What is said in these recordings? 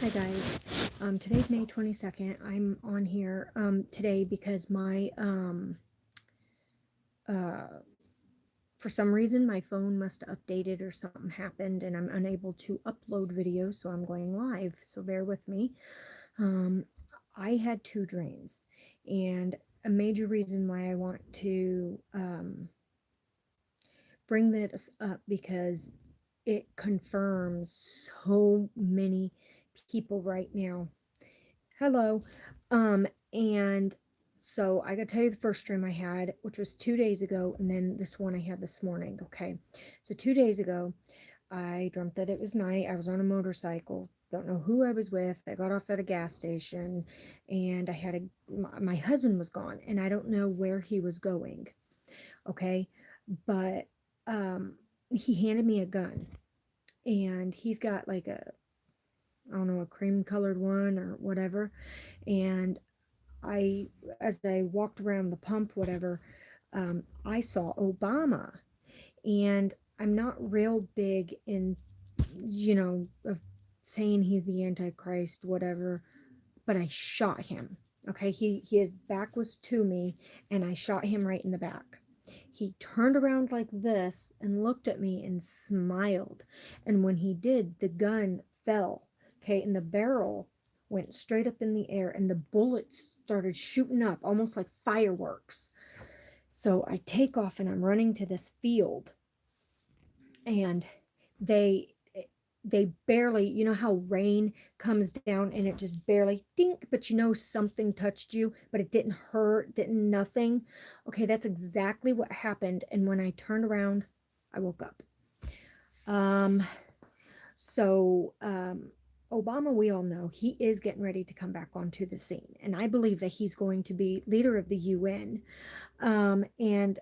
Hi guys. Today's May 22nd. I'm on here today because my for some reason my phone must have updated or something happened and I'm unable to upload videos, so I'm going live. So bear with me. Um, I had two dreams, and a major reason why I want to bring this up because it confirms so many people right now. Hello. And so I gotta tell you the first dream I had, which was 2 days ago, and then this one I had this morning. Okay. So 2 days ago, I dreamt that it was night. I was on a motorcycle. Don't know who I was with. I got off at a gas station and I had my husband was gone and I don't know where he was going. Okay. But he handed me a gun and he's got like I don't know, a cream colored one or whatever. And as I walked around the pump, whatever, I saw Obama. And I'm not real big in, of saying he's the Antichrist, whatever, but I shot him. Okay, his back was to me, and I shot him right in the back. He turned around like this and looked at me and smiled. And when he did, the gun fell. Okay, and the barrel went straight up in the air, and the bullets started shooting up almost like fireworks. So I take off and I'm running to this field, and they they barely, you know how rain comes down and it just barely dink, but you know something touched you, but it didn't hurt, didn't nothing. Okay, that's exactly what happened. And when I turned around, I woke up. Um, so Obama, we all know he is getting ready to come back onto the scene, and I believe that he's going to be leader of the UN. And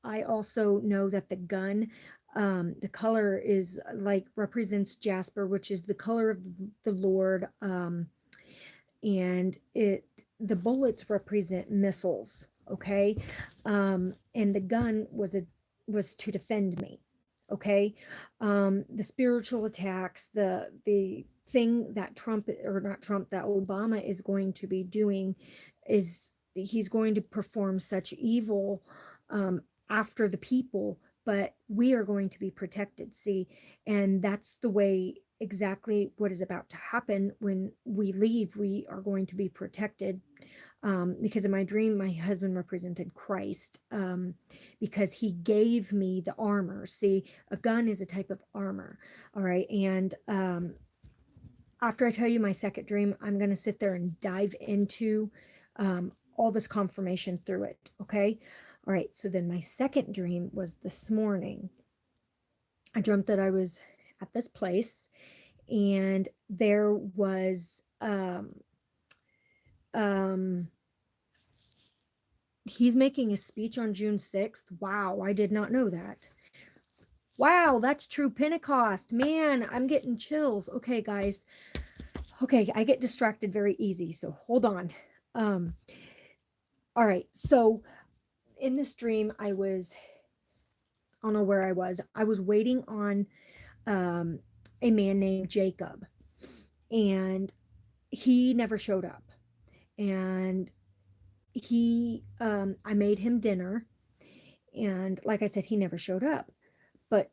I also know that the color is like represents Jasper, which is the color of the Lord. And the bullets represent missiles. Okay. And the gun was to defend me. Okay. The spiritual attacks, the thing that Trump, or not Trump, that Obama is going to be doing is he's going to perform such evil um, after the people, but we are going to be protected. See, and that's the way exactly what is about to happen when we leave. We are going to be protected. Because in my dream, my husband represented Christ, because he gave me the armor. See, a gun is a type of armor. All right. And after I tell you my second dream, I'm going to sit there and dive into all this confirmation through it. Okay. All right. So then my second dream was this morning. I dreamt that I was at this place and there was he's making a speech on June 6th. Wow, I did not know that. Wow, that's true Pentecost. Man, I'm getting chills. Okay, guys. Okay, I get distracted very easy, so hold on. All right. So in this dream, I don't know where I was. I was waiting on a man named Jacob, and he never showed up. And I made him dinner, and like I said, he never showed up. But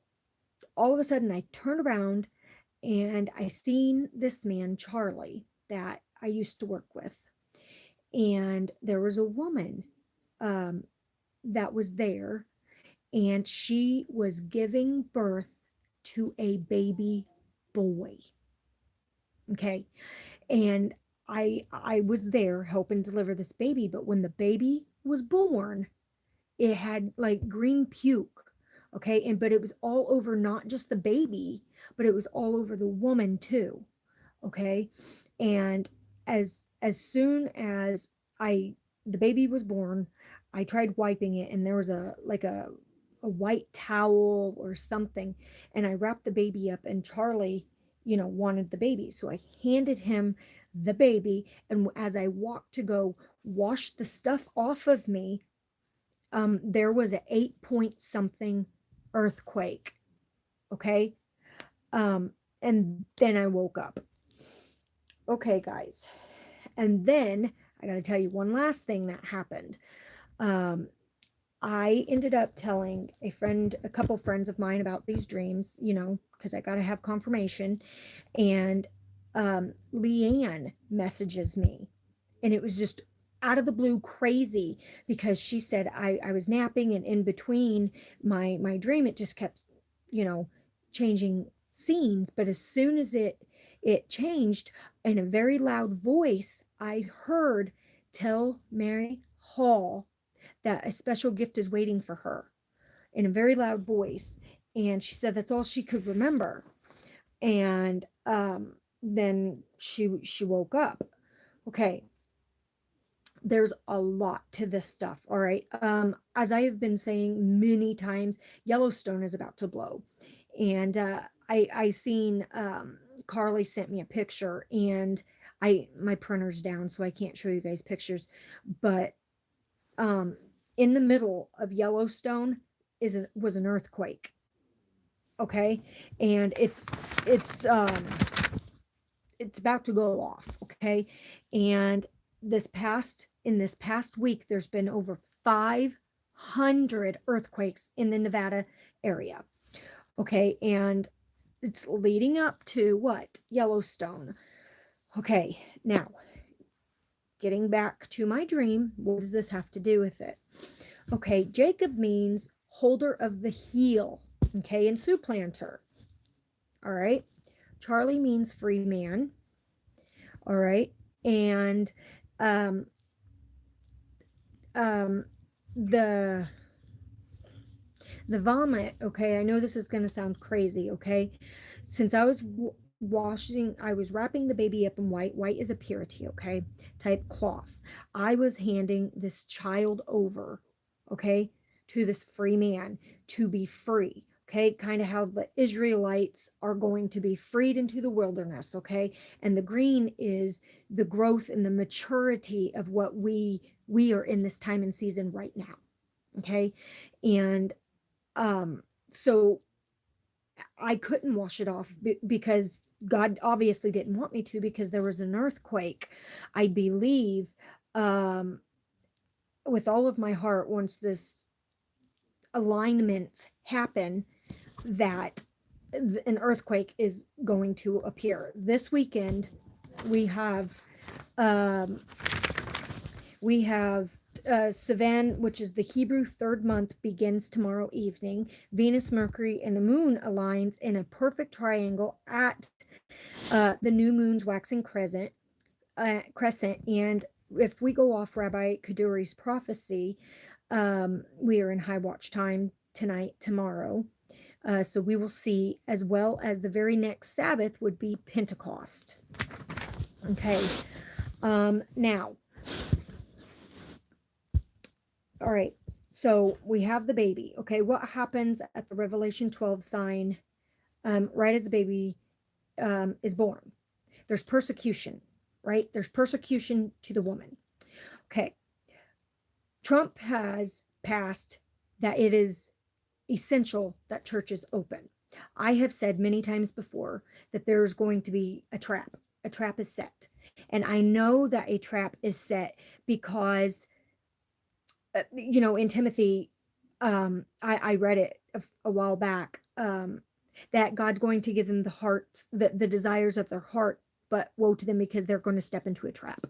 all of a sudden I turned around and I seen this man, Charlie, that I used to work with. And there was a woman um, that was there, and she was giving birth to a baby boy. Okay. And I was there helping deliver this baby, but when the baby was born, it had like green puke. Okay. And but it was all over not just the baby, but it was all over the woman too. Okay. And as soon as I the baby was born, I tried wiping it, and there was a white towel or something, and I wrapped the baby up, and Charlie, wanted the baby. So I handed him the baby, and as I walked to go wash the stuff off of me, there was an 8 point something earthquake. Okay. And then I woke up. Okay, guys. And then I got to tell you one last thing that happened. Um, I ended up telling a couple friends of mine about these dreams, because I got to have confirmation. And Leanne messages me, and it was just out of the blue crazy because she said I was napping, and in between my dream it just kept, you know, changing scenes. But as soon as it changed, in a very loud voice, I heard, "Tell Mary Hall that a special gift is waiting for her," in a very loud voice. And she said that's all she could remember. And then she woke up. Okay, there's a lot to this stuff. All right. As I have been saying many times, Yellowstone is about to blow. And I seen Carly sent me a picture, and my printer's down, so I can't show you guys pictures. But um in the middle of Yellowstone was an earthquake. Okay. And it's about to go off. Okay. And in this past week, there's been over 500 earthquakes in the Nevada area. Okay. And it's leading up to what? Yellowstone. Okay. Now, getting back to my dream, what does this have to do with it? Okay. Jacob means holder of the heel. Okay. And supplanter. All right. Charlie means free man. All right. And um um the the vomit, okay, I know this is going to sound crazy, okay, since I was washing, I was wrapping the baby up in white is a purity, okay, type cloth. I was handing this child over, okay, to this free man to be free. Okay, kind of how the Israelites are going to be freed into the wilderness. Okay, and the green is the growth and the maturity of what we are in this time and season right now. Okay, and so I couldn't wash it off because God obviously didn't want me to, because there was an earthquake. I believe um with all of my heart, once this alignments happen, that an earthquake is going to appear this weekend. We have um we have Sivan, which is the Hebrew third month, begins tomorrow evening. Venus, Mercury, and the moon aligns in a perfect triangle at the new moon's waxing crescent. And if we go off Rabbi Kaduri's prophecy, we are in high watch time tonight, tomorrow. So we will see, as well as the very next Sabbath would be Pentecost. Okay. Now, all right. So we have the baby. Okay. What happens at the Revelation 12 sign right as the baby is born? There's persecution, right? There's persecution to the woman. Okay. Trump has passed that it is essential that churches open. I have said many times before that there's going to be a trap. A trap is set. And I know that a trap is set because, in Timothy, I read it a while back, that God's going to give them the hearts, the desires of their heart, but woe to them because they're going to step into a trap.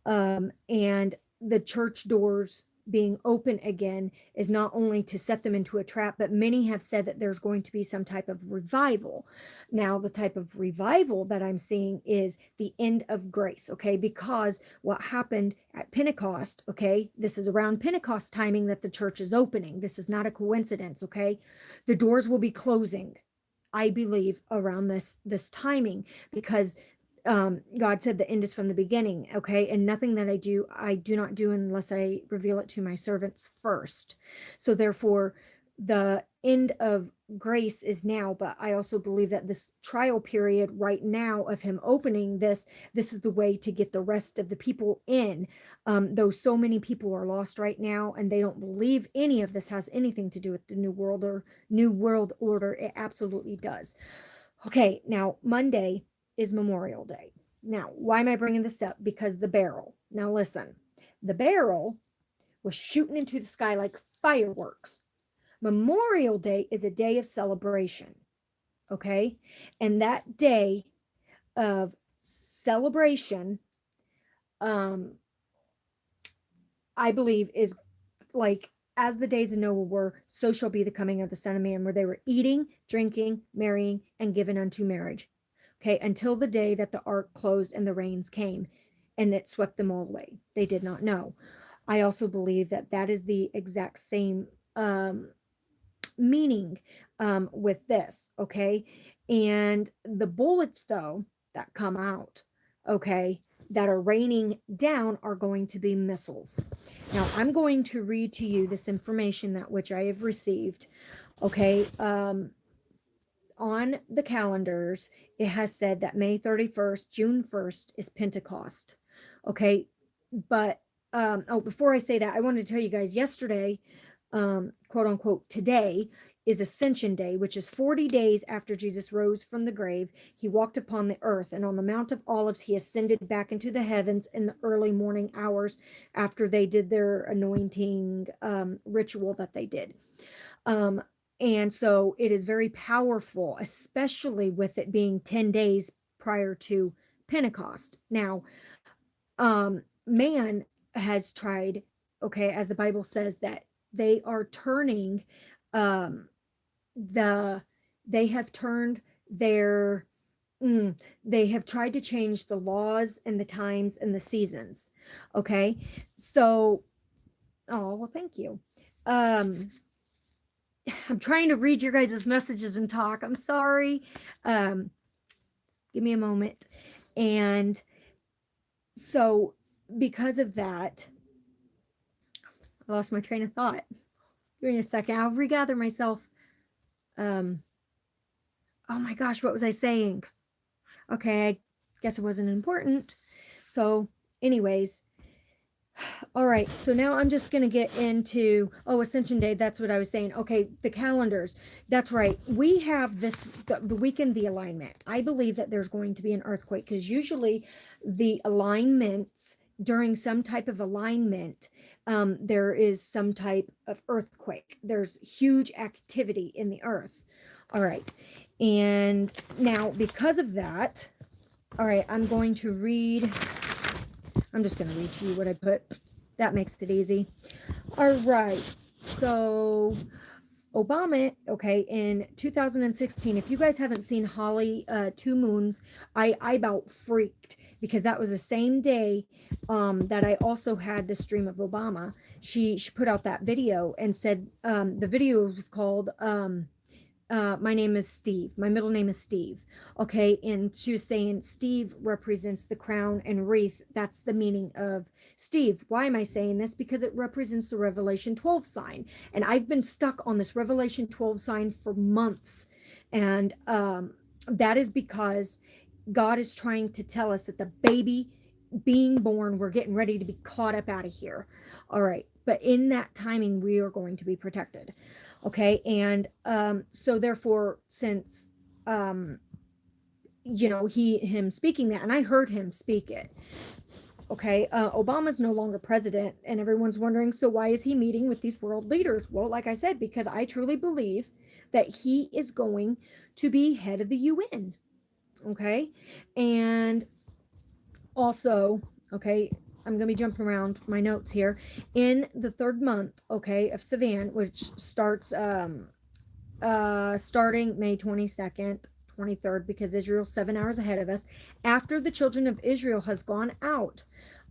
And the church doors being open again is not only to set them into a trap, but many have said that there's going to be some type of revival. Now, the type of revival that I'm seeing is the end of grace, okay? Because what happened at Pentecost, okay, this is around Pentecost timing that the church is opening. This is not a coincidence, okay? The doors will be closing, I believe, around this timing, because God said the end is from the beginning, okay? And nothing that I do not do unless I reveal it to my servants first. So therefore, the end of grace is now, but I also believe that this trial period right now of him opening this is the way to get the rest of the people in. Though so many people are lost right now and they don't believe any of this has anything to do with the new world order. It absolutely does. Okay, now Monday is Memorial Day. Now, why am I bringing this up? Because the barrel. Now, listen, the barrel was shooting into the sky like fireworks. Memorial Day is a day of celebration. Okay. And that day of celebration, um, I believe, is like as the days of Noah were, so shall be the coming of the Son of Man, where they were eating, drinking, marrying, and given unto marriage. Okay, until the day that the ark closed and the rains came and it swept them all away. They did not know. I also believe that that is the exact same meaning with this. Okay, and the bullets, though, that come out, okay, that are raining down are going to be missiles. Now, I'm going to read to you this information that which I have received. Okay, on the calendars, it has said that May 31st, June 1st is Pentecost. Okay, but oh, before I say that, I wanted to tell you guys yesterday, quote unquote, today is Ascension Day, which is 40 days after Jesus rose from the grave. He walked upon the earth, and on the Mount of Olives, he ascended back into the heavens in the early morning hours after they did their anointing ritual that they did. Um, and so it is very powerful, especially with it being 10 days prior to Pentecost. Now, man has tried, okay, as the Bible says, that they are turning um, the, they have turned their, they have tried to change the laws and the times and the seasons. Okay. So, oh, well, thank you. I'm trying to read your guys' messages and talk. I'm sorry. Um, give me a moment. And so, because of that, I lost my train of thought. Give me a second. I'll regather myself. Oh my gosh, what was I saying? Okay, I guess it wasn't important. So, anyways, all right, so now I'm just going to get into, Ascension Day. That's what I was saying. Okay, the calendars. That's right. We have this, the weekend, the alignment. I believe that there's going to be an earthquake because usually the alignments, during some type of alignment, there is some type of earthquake. There's huge activity in the earth. All right. And now, because of that, all right, I'm going to read. I'm just going to read to you what I put. That makes it easy. All right. So, Obama, okay, in 2016, if you guys haven't seen Holly Two Moons, I about freaked because that was the same day that I also had this dream of Obama. She put out that video and said the video was called my name is Steve. My middle name is Steve. Okay. And she was saying Steve represents the crown and wreath. That's the meaning of Steve. Why am I saying this? Because it represents the Revelation 12 sign. And I've been stuck on this Revelation 12 sign for months. And that is because God is trying to tell us that the baby being born, we're getting ready to be caught up out of here. All right. But in that timing, we are going to be protected. Okay. And so therefore, since him speaking that, and I heard him speak it. Okay. Obama's no longer president, and everyone's wondering, so why is he meeting with these world leaders? Well, like I said, because I truly believe that he is going to be head of the UN. Okay. And also, okay, I'm going to be jumping around my notes here. In the third month, okay, of Sivan, which starts starting May 22nd, 23rd, because Israel's 7 hours ahead of us, after the children of Israel has gone out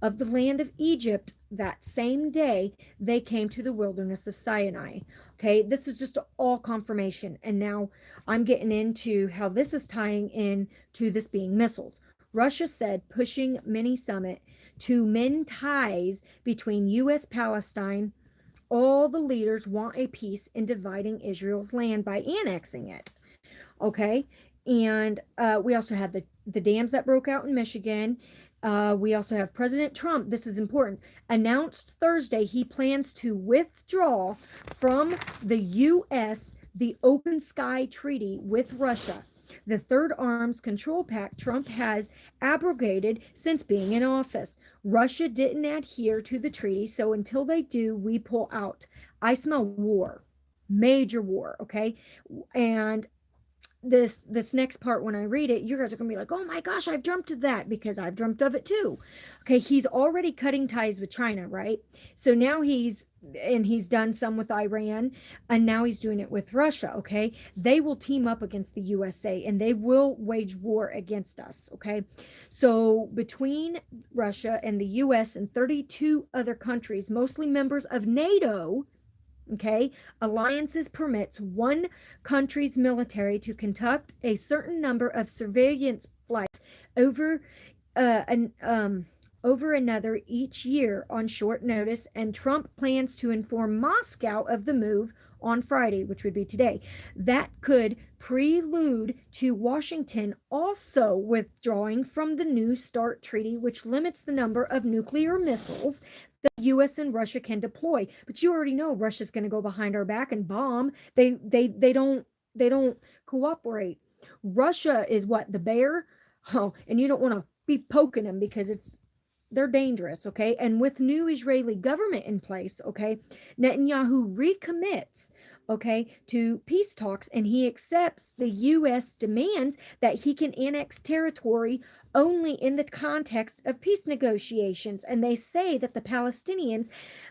of the land of Egypt, that same day they came to the wilderness of Sinai. Okay, this is just all confirmation. And now I'm getting into how this is tying in to this being missiles. Russia said pushing mini summit to mend ties between U.S. Palestine. All the leaders want a peace in dividing Israel's land by annexing it. Okay. And we also have the dams that broke out in Michigan. We also have President Trump, this is important, announced Thursday he plans to withdraw from the U.S. the Open Sky Treaty with Russia. the Third Arms Control Pact Trump has abrogated since being in office. Russia didn't adhere to the treaty, so until they do, we pull out. I smell war, major war, okay? And this next part, when I read it, you guys are gonna be like, oh my gosh, I've dreamt of that, because I've dreamt of it too. Okay, he's already cutting ties with China, right? So now he's done some with Iran, and now he's doing it with Russia. Okay, they will team up against the USA, and they will wage war against us. Okay, so between Russia and the US and 32 other countries, mostly members of NATO, okay, alliances permits one country's military to conduct a certain number of surveillance flights over an over another each year on short notice, and Trump plans to inform Moscow of the move on Friday, which would be today. That could prelude to Washington also withdrawing from the New START treaty, which limits the number of nuclear missiles the US and Russia can deploy. But you already know Russia's going to go behind our back and bomb. They don't cooperate. Russia is what, the bear? Oh, and you don't want to be poking them, because they're dangerous, okay? And with new Israeli government in place, okay, Netanyahu recommits, okay, to peace talks, and he accepts the U.S. demands that he can annex territory only in the context of peace negotiations. And they say that the Palestinians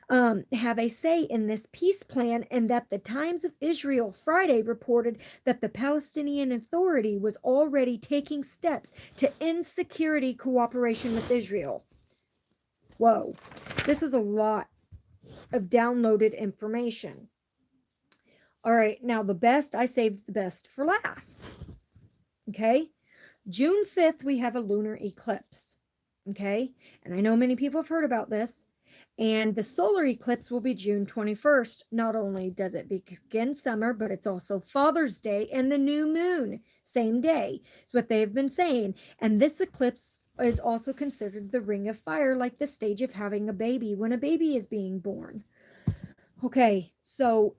have a say in this peace plan, and that the Times of Israel Friday reported that the Palestinian Authority was already taking steps to end security cooperation with Israel. Whoa, this is a lot of downloaded information. All right, now I saved the best for last. Okay, June 5th, we have a lunar eclipse. Okay, and I know many people have heard about this. And the solar eclipse will be June 21st. Not only does it begin summer, but it's also Father's Day and the new moon, same day. It's what they've been saying. And this eclipse is also considered the ring of fire, like the stage of having a baby when a baby is being born. Okay, so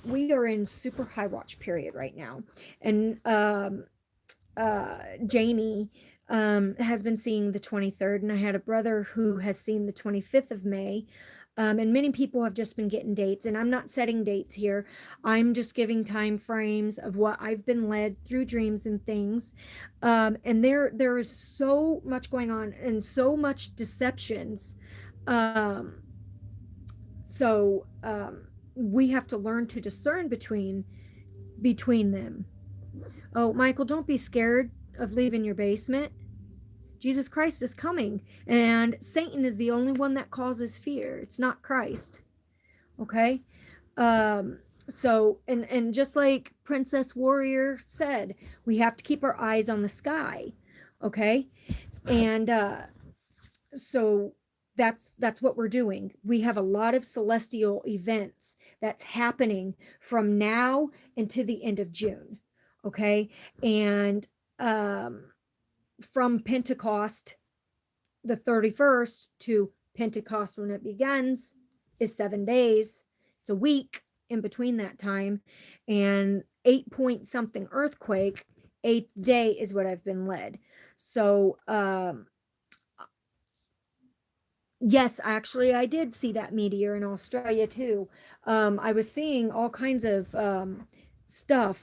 we are in super high watch period right now. And Jamie has been seeing the 23rd, and I had a brother who has seen the 25th of May. And many people have just been getting dates, and I'm not setting dates here. I'm just giving time frames of what I've been led through dreams and things. And there is so much going on, and so much deceptions. So we have to learn to discern between them. Oh, Michael, don't be scared of leaving your basement. Jesus Christ is coming, and Satan is the only one that causes fear. It's not Christ. Okay? So, and just like Princess Warrior said, we have to keep our eyes on the sky. Okay? And so that's what we're doing. We have a lot of celestial events that's happening from now into the end of June. Okay, and from Pentecost, the 31st, to Pentecost when it begins, is 7 days. It's a week in between that time, and 8 point something earthquake. 8th day is what I've been led. So yes, actually, I did see that meteor in Australia too. I was seeing all kinds of stuff.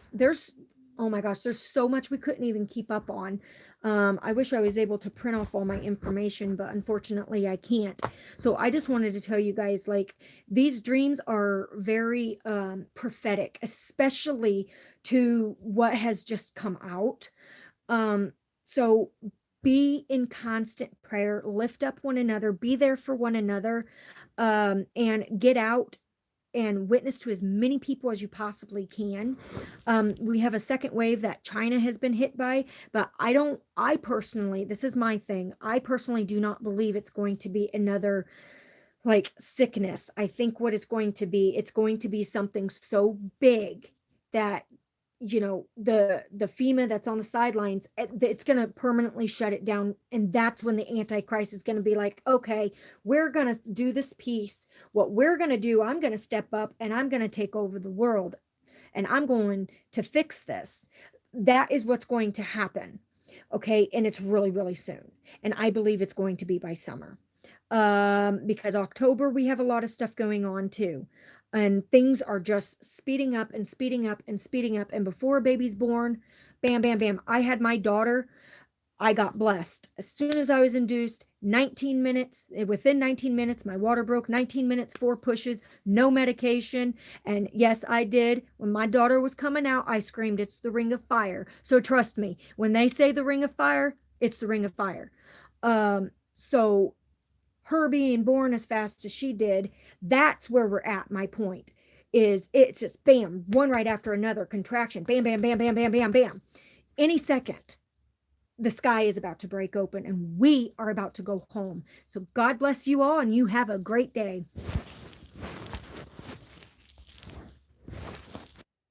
Oh my gosh, there's so much we couldn't even keep up on. I wish I was able to print off all my information, but unfortunately I can't. So I just wanted to tell you guys, like, these dreams are very prophetic, especially to what has just come out. So be in constant prayer, lift up one another, be there for one another, and get out and witness to as many people as you possibly can. We have a second wave that China has been hit by, but I personally, this is my thing, I personally do not believe it's going to be another like sickness. I think what it's going to be something so big that, you know, the FEMA that's on the sidelines, it's going to permanently shut it down. And that's when the Antichrist is going to be like, okay, we're going to do this peace. What we're going to do, I'm going to step up and I'm going to take over the world, and I'm going to fix this. that is what's going to happen. Okay. And it's really, really soon. And I believe it's going to be by summer. Because October, we have a lot of stuff going on too. And things are just speeding up and speeding up and speeding up. And before a baby's born, bam, bam, bam. I had my daughter. I got blessed. As soon as I was induced, 19 minutes, within 19 minutes, my water broke, 19 minutes, 4 pushes, no medication. And yes, I did. When my daughter was coming out, I screamed, it's the ring of fire. So trust me, when they say the ring of fire, it's the ring of fire. So her being born as fast as she did, that's where we're at. My point is it's just bam, one right after another contraction, bam, bam, bam, bam, bam, bam, bam. Any second the sky is about to break open and we are about to go home. So God bless you all and you have a great day.